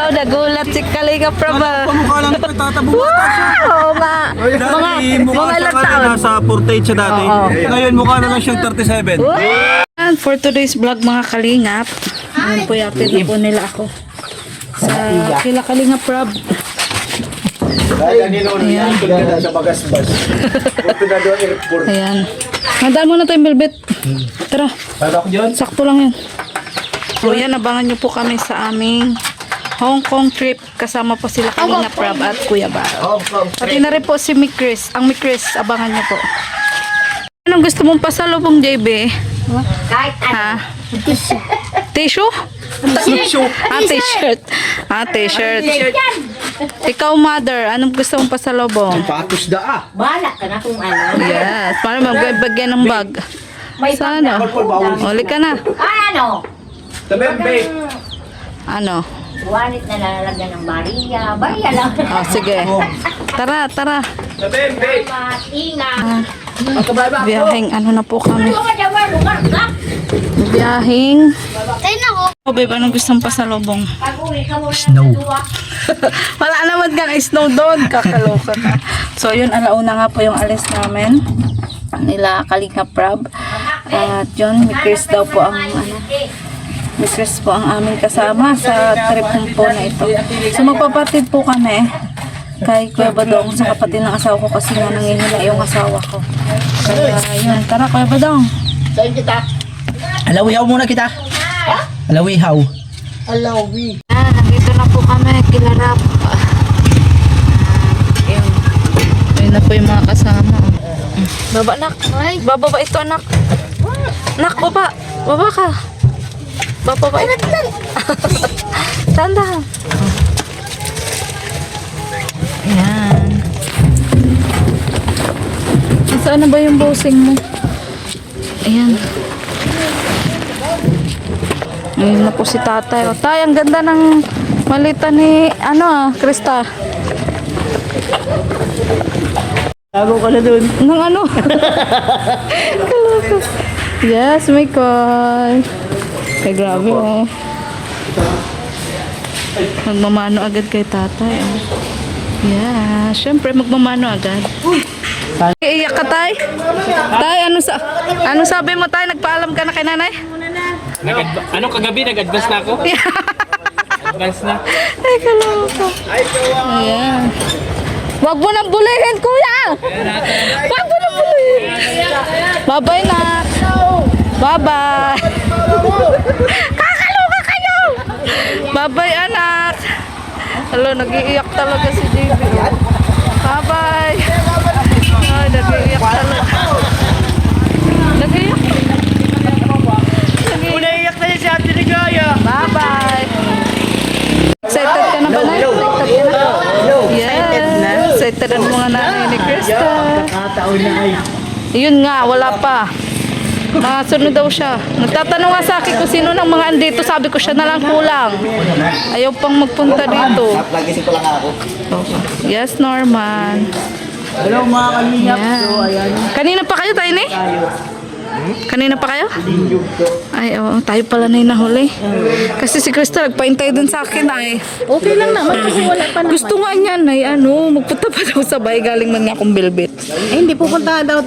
Wow, nagulat si Kalinga Praba. Pamukha lang ito, tatabong Oo nga. Mga ilang taon. Nasa 48 siya dati. Ngayon mukha na lang siyang 37. And for today's vlog mga Kalingap, ayun po yapin na po nila ako sa kila Kalinga Prab. Ayan. Ayan. Nadaan mo na tayo, Belbet. Tara. Sakto lang yan. So yan, abangan nyo po kami sa aming Hong Kong trip. Kasama po sila Kalinga Prab at Kuya Baro. Pati na rin po si Mikris. Ang Mikris, abangan nyo po. Anong gusto mong pasalubong, JB? Kahit Ha? Tissue? T-shirt. T-shirt. Ikaw, mother, anong gusto mong pasalubong? Patos da Bahala ka na kung ano. Yes. Paano magbagyan ng bag? May Sana. Uli ka na. Ano? Ano? Wallet na lalagyan ng Maria. Maria lang. Oh, sige. Tara, tara. Ingat. Biyahing ano na po kami. Lugar ka. Biyahing. Oh, babe, anong gusto mong pasalubong? Snow. Wala naman ka na snow doon. Kakaloka ka. So, yun, alauna nga po yung alis namin. Nila Kalinga Prab. At yun, Mikris daw po ang Mikris po ang aming kasama sa trip po na ito. So, magpapatid po kami kay Kuya Badong sa kapatid ng asawa ko kasi nga nangihila yung asawa ko. Kaya, yun. Tara, Kuya Badong. Saan kita? Alawihaw muna kita. Alawihaw. Nandito na po kami, kilarap. Yun. Yun na po yung mga kasama. Baba, nak. Bababa ito, anak. Nak, baba. Baba ka. Bababa ito. Tanda. Ayan. Saan na ba yung bosing mo? Ayan. Ayun na po si tatay. O, tay, ang ganda ng malita ni, Krista. Tago ka na dun. Nang ano? Kaloko. Yes, may call. Ay, grabe oh. Magmamano agad kay tatay. Oh. Yeah, syempre magmamano agad. Iiyak ka, tay? Tay, ano sabi mo, tay? Nagpaalam ka na kay nanay? Kagabi nag-advance na ako? Advance na. Ay, kaloko. Ayan. Wag mo nang bulihin, kuya! Wag mo nang bulihin! Bye-bye na! Bye-bye! Kakaloka kayo! Bye-bye, anak! Hello, nag-iiyak talaga si JB. Bye-bye! Ay, nag-iiyak talaga. Nag-iiyak? Unaiyak na niya si Ate Ligaya. Bye-bye! Excited ka na ba, Nay? Excited ka na? Excited na? Excited ang mga nanay ni Krista. Yun nga, wala pa. Nakasunod daw siya. Nagtatanong nga sa akin kung sino ng mga andito. Sabi ko siya na lang kulang. Ayaw pang magpunta dito. Nagising pa lang ako. Yes, Norman. Hello mga kalingap. Yan. Kanina pa kayo, tayo ni? Kanina pa kayo? Ay, oo. Tayo pala na yung nahuli. Kasi si Krista nagpaintay dun sa akin ay. Okay lang naman kasi wala pa naman. Gusto nga niyan ay magpunta pa daw sa bahay. Galing man nga akong Bilbit. Eh, hindi pupunta daw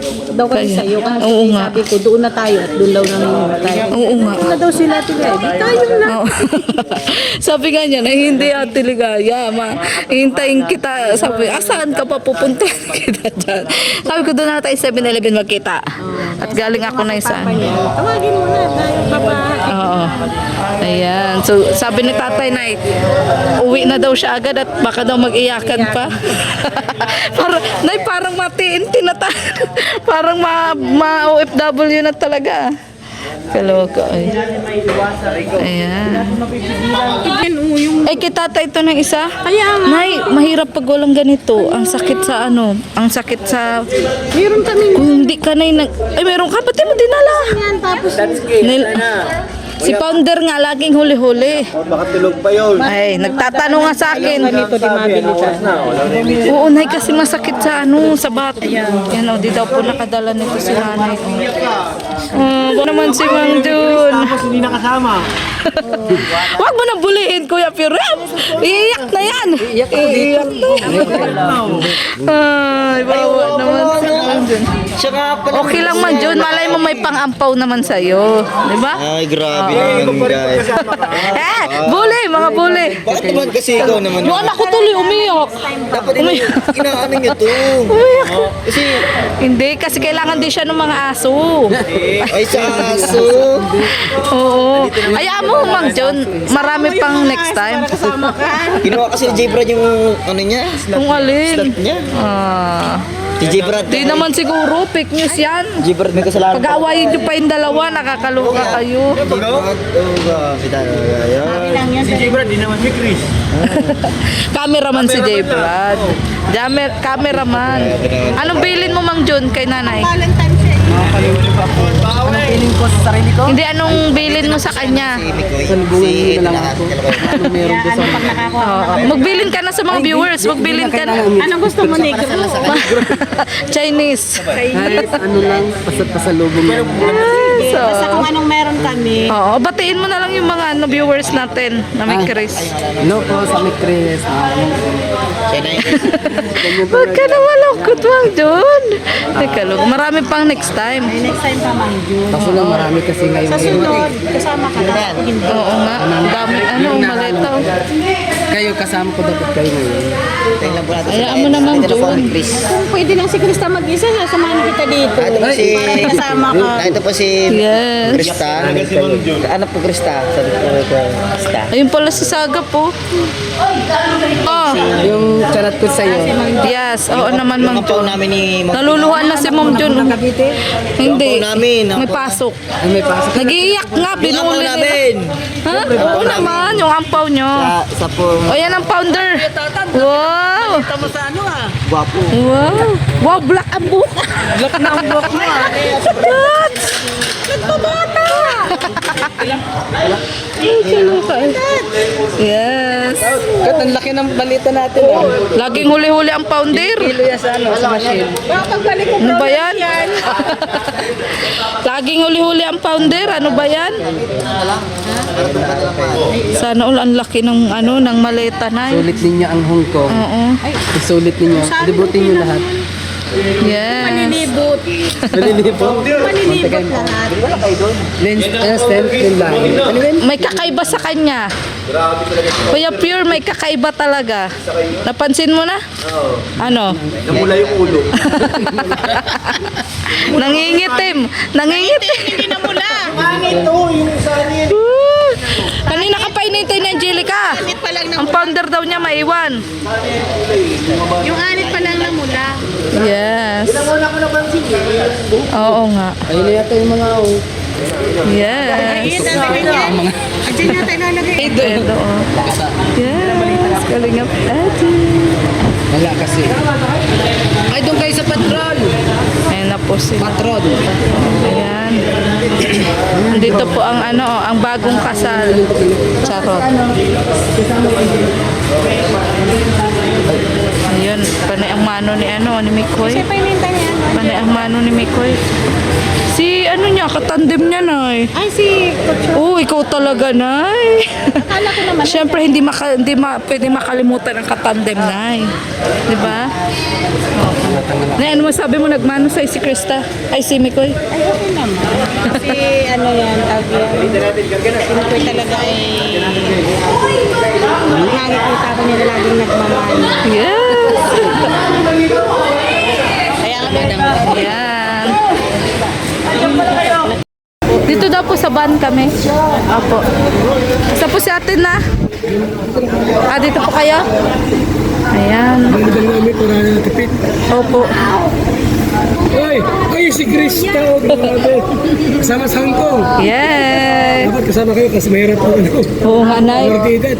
kasi sa'yo. Kasi Oo nga. sabi ko, doon na tayo at doon daw namin tayo. Oo nga. Doon na daw sila tigay. Di tayo na. Oo. Sabi nga niya na hindi Ate Ligaya, hintayin kita. Sabi, saan ka pa pupunta? Kita dyan. Sabi ko doon na tayo 7-Eleven magkita. At galing ako na isa. Tawagin mo na tayo, papa. Oo. Ayan. So, sabi ni tatay na uwi na daw siya agad at baka daw mag-iyakan pa. Parang matiin tinata. Parang ma-OFW na talaga. Kaloka ay. Ayan. Ay, kitata ito ng isa. Kaya nga. Nay, mahirap pag walang ganito. Ang sakit sa ang sakit sa... Meron kami Kung hindi ka na ay, meron ka. Ba't mo dinala? yan. Tapos, Si Founder nga, laging huli-huli. Baka tulog pa yun. Ay, nagtatanong nga sa akin. ganito di mabilisan. Oo, nay, kasi masakit sa sa bat. Yan o, di daw po nakadala nito si nanay. Ba naman si Mang Jun. Tapos hindi nakasama. Huwag mo nang bulihin, Kuya Pirem. naman! Iiyak Ay, bawa naman. Siya nga pala. Okay lang man, Jun. Malay mo may pang-ampaw naman sa'yo. Di ba? Ay, grabe naman, guys. Bully, mga bully. Bakit naman kasi ikaw naman? Yung anak ko tuloy umiyak. Dapat inaano niya to. Kasi, Hindi, kasi kailangan din siya ng mga aso. ay sa aso. Oo. Ayaan mo, Mang Jun. Marami pang next time. Ginawa kasi ni J. Brad yung ano niya, Kung alin. slot niya. Si J. Brad. Di naman siguro, fake news yan. J. Brad may kasalanan. Pag-aawayin nyo pa yung dalawa, nakakaloka kayo. J. Brad, oh, grabe talaga yan. Si Gibran, di naman si Chris. Cameraman si J. Brad. Cameraman. Anong bilin mo, Mang Jun, kay nanay? Hindi, anong bilin mo sa kanya? Si Mikoy, si ito na Oo. Magbilin ka na sa mga viewers. Magbilin ka na. Anong gusto mo, negro? Chinese. Ano lang, pasalubong lang. So, Basta kung anong meron kami. oo, batiin mo na lang yung mga viewers natin na may Chris. Hello po sa Mikres. Siya na yun. Huwag ka na malungkot, Mang Jun. Teka lang, marami pang next time. Next time pa, Mang Jun. Kaso lang marami kasi ngayon. Sa sunod, kasama ka na. Hindi. Oo nga, ang dami, malitaw. Kayo kasama ko dapat kayo ngayon. Tingnan po natin. Hayaan mo naman, Tingnan po Jun. ni Chris. Kung pwede lang si Krista mag-isa, sasamahan kita dito. Ito po si... Para kasama ka. Ito po si Yes. Krista. Ano po Krista? Sabi ko Krista. Ayun pala si Saga po. Oh, Yung charat ko sa'yo. yes. Oo naman, Mang Yung ampaw Jun. namin ni Naluluhan na si Ma'am Jun. Hindi. Ampaw namin. May pasok. Ay, may pasok. Nag-iiyak nga, Yung ampaw binuli nila. namin. Ha? Oo naman, yung ampaw nyo. Sa po. O yan ang founder. Wow! Guwapo. Wow! Wow, black ang buhok. Black na ang buhok mo. What? Nagpabata! Yes. Kat, ang laki ng balita natin. Oh. Laging huli-huli ang founder. Kilo yan sa ano, sa machine. Ano ba yan? Laging huli-huli ang founder. Ano ba yan? Sana all ang laki ng ano ng maleta na. Sulit ninyo ang Hong Kong. Oo. Isulit ninyo. Libutin nyo lahat. Yes. Malilibot. Malilipot. Malilibot lahat. Lens, stent, din lang. Ano yun? May kakaiba sa kanya. Kuya Pure, may kakaiba talaga. Napansin mo na? Ano? Namula yung ulo. Nangingitim. Nangingitim. Hindi na mula. Kanina ka pa inintay ni Angelica. Anit pa lang na Ang founder daw niya maiwan. Yung anit pa lang na mula. Yes. Oo nga. Ayun na yata yung mga Yes. Ayun, lalagay yan. Andiyan na tayo lalagay. Ito. Yes. Kalingap. wala kasi. Ay, doon kayo sa patrol. Ayan na po sila. Patron. Ayan. Dito po ang ano, ang bagong kasal. Charot. Ayun, panay ang mano ni ano, ni Mikoy. Siya pa hinintay niya. Panay ang mano ni Mikoy. Si ano niya, katandem niya, Nay. Ay, si Coach. Oh, ikaw talaga, Nay. Akala ko naman. Siyempre, pwede makalimutan ang katandem, Nay. Di ba? Nay, ano masabi mo, nagmano sa'yo si Krista? Ay, si Mikoy? Ay, okay naman. Kasi ano yan, tawag yan. Sinakoy talaga ay... Nakikita ko nila laging nagmamahal. Yes! Kaya nga madam. Ayan. Dito daw po sa van kami. Opo. Basta po si atin na. Dito po kayo? Ayan. Opo. Ay, si Krista, oh, grabe. Kasama sa Hong Kong. Yay! Dapat kasama kayo kasi mahirap po ano. Oo nga, Nay. Partidad.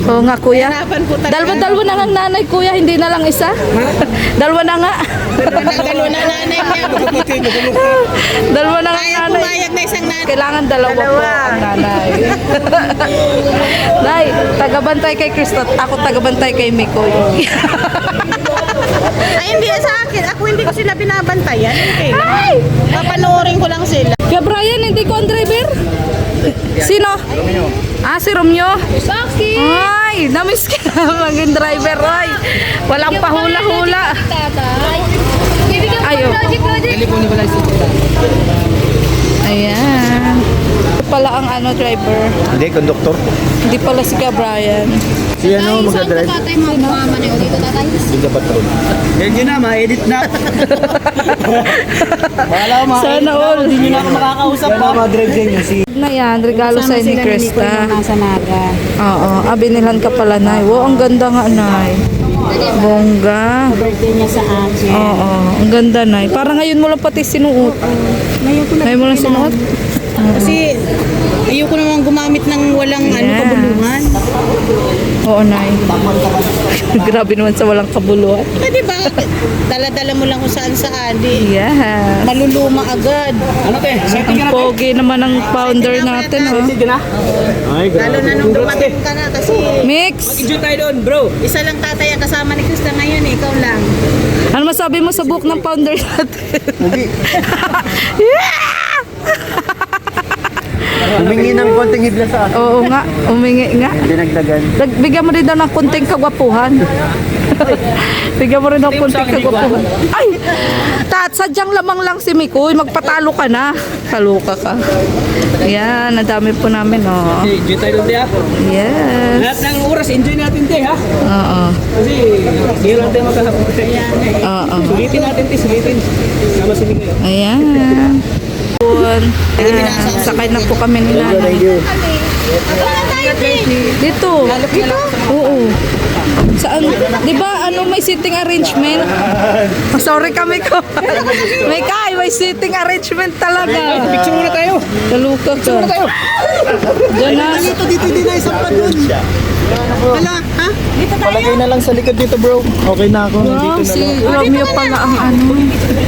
Oo nga, kuya. Dalawa na lang nanay, kuya. Hindi na lang isa. Dalawa na nga. Dalawa na nanay niya. Dalawa na nga Kaya nanay. pumayag na isang nanay. Kailangan dalawa po ang nanay. Nay, tagabantay kay Krista. Ako tagabantay kay Mikoy. Ay, hindi sa akin. Ako hindi ko sila binabantayan. Okay lang. Papanoorin ko lang sila. Kaya Brian, hindi ko ang driver? Sino? Ah, si Romeo? Bakit? Ay, namiss ka na maging driver, ay. Walang pahula-hula. Ayo. Telepono pala si Tita. Ayan. Ito pala ang ano, driver. Hindi, konduktor. Hindi pala si Ka Brian. Si ano magdadrive? Hindi ka patron. Yan yun na, ma-edit na. Sana all. Hindi na ako makakausap pa. Ma-drive din yun si... Na yan, regalo sa ni Krista. Nasa Naga. Oo, binilhan ka pala, Nay. Wow, ang ganda nga, Nay. Bongga. Birthday niya sa akin. Oo, ang ganda, Nay. Parang ngayon mo lang pati sinuot. Ngayon mo lang sinuot? Kasi ayoko naman gumamit ng walang Yes. kabuluhan. Oo, Nay. Grabe naman sa walang kabuluhan. Pwede ba? Dala-dala mo lang kung saan-saan. Di, Yes. maluluma agad. Ano te? Ang pogi naman ng founder natin, ha? Ay, Lalo na nung dumating ka na kasi Mix! Enjoy tayo doon, bro. isa lang tatay ang kasama ni Krista ngayon, ikaw lang. Ano masabi mo sa book ng founder natin? Humingi ng konting hidla sa akin. Oo nga, umingi nga. Dinagdagan. Bigyan mo rin daw ng kunting kagwapuhan. Bigyan mo rin ng kunting kagwapuhan. Ay! Sadyang lamang lang si Mikoy. Magpatalo ka na. Kaluka ka. Yan, ang dami po namin, oh. Enjoy tayo doon, te, ha? Yes. Lahat ng oras, enjoy natin, te, ha? Oo. Kasi, hindi lang tayo magkakapag. Oo. Sulitin natin, te, sulitin. Sama si Miguel. Ayan. Sakay na po kami ni Nanay. Dito. Oo. Saan? Di ba ano may seating arrangement? Oh, sorry kami ko. May seating arrangement talaga. Picture muna tayo. Kaluka ka. Diyan na. Dito din na isang pa dun. Wala, ha? Palagay na lang sa likod dito, bro. Okay na ako. Wow, si Romeo pala ang ano.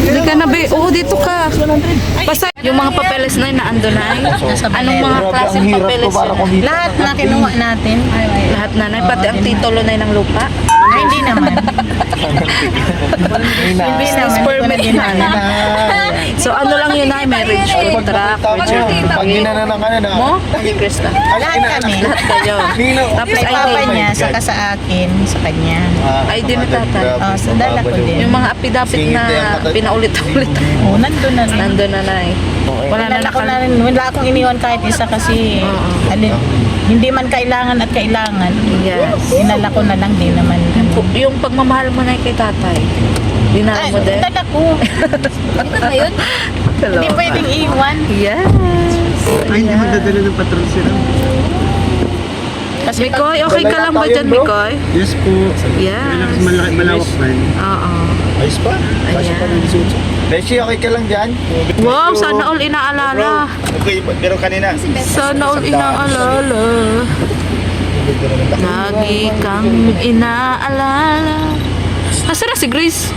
Hindi ka na, be. Oo, dito ka. Basta yung mga papeles na naando na. Anong mga klaseng papeles yun? Lahat na kinuha natin. Lahat na, pati ang titulo na ng lupa. Ay, hindi naman. Yung business permit na. So ano lang yun ay marriage contract, Pag ginana ng ano na. mo? Ni Krista. Lahat kami. Lahat kayo. Tapos Sa papa ID. niya, saka sa akin, sa kanya. ID ni tatay. Oh, sa dala ko din. Yung mga affidavit na pinaulit-ulit. Oh, nandun na. Nandun na na eh. Wala na Wala ko na nakal... rin, wala akong iniwan kahit isa kasi hindi man kailangan at kailangan. Yes. Dinala ko na lang din naman. Yung pagmamahal mo na kay tatay. Dinala mo din? Dala ko. Hindi pwedeng iwan. Yes. Ay, hindi magdadala ng patron sila. Kasi Mikoy, okay ka lang ba dyan, Mikoy? Yes po. Yes. Malawak pa yun. Oo. Ayos pa. Ayan. Beshi, okay ka lang dyan? Wow, sana all inaalala. Okay, pero kanina. Sana all inaalala. Lagi kang inaalala. Nasaan na si Grace?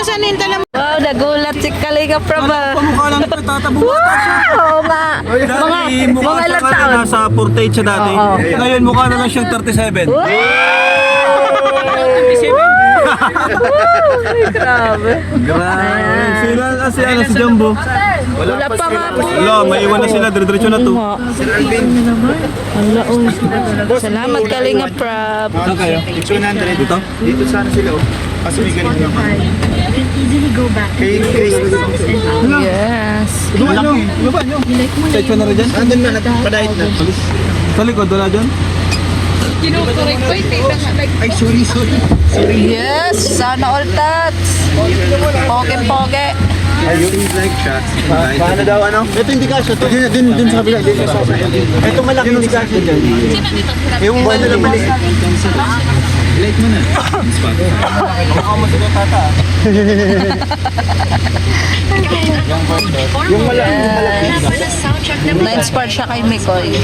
nasa na yung dala mo? Wow, nagulat si Kalinga Praba. Mukha lang ito, tatabuhan. Oo nga. Mga ilang siya taon. nasa 48 siya dati. Oo. Ngayon, mukha na lang siyang 37. Grabe. Grabe. Sila kasi ano si Jumbo. Wala pa nga po. Wala, may iwan na sila. Diretso na to. Salamat Kalinga Prab. Saan kayo? 200. Dito? Dito sana sila, oh. Kasi may ganito naman. Kay Grace. Yes. Malaki. Baba nyo. Side na rin dyan? Andun na, nagpadahit na. Sa likod, wala dyan? Ay, sorry. Yes. Sana all tats. Poge-poge. Ayun, like shots. Paano daw, ano? Ito hindi kasya. Dun sa kabila. Ito malaki hindi kasya dyan. Yung ano lang mali. Light mo na. Baka mo sila tata. Yung malaki. Na-inspire siya kay Mikoy.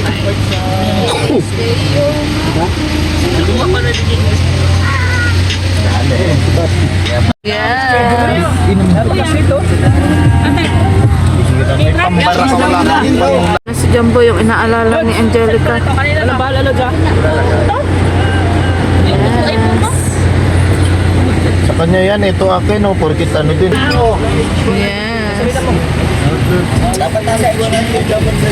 Yeah. Si Jumbo yung inaalala ni Angelica. Alam ba, lalo dyan? Sa kanya yan, ito akin, oh. Porkit ano din. Yes. Dapat nasa dapat sa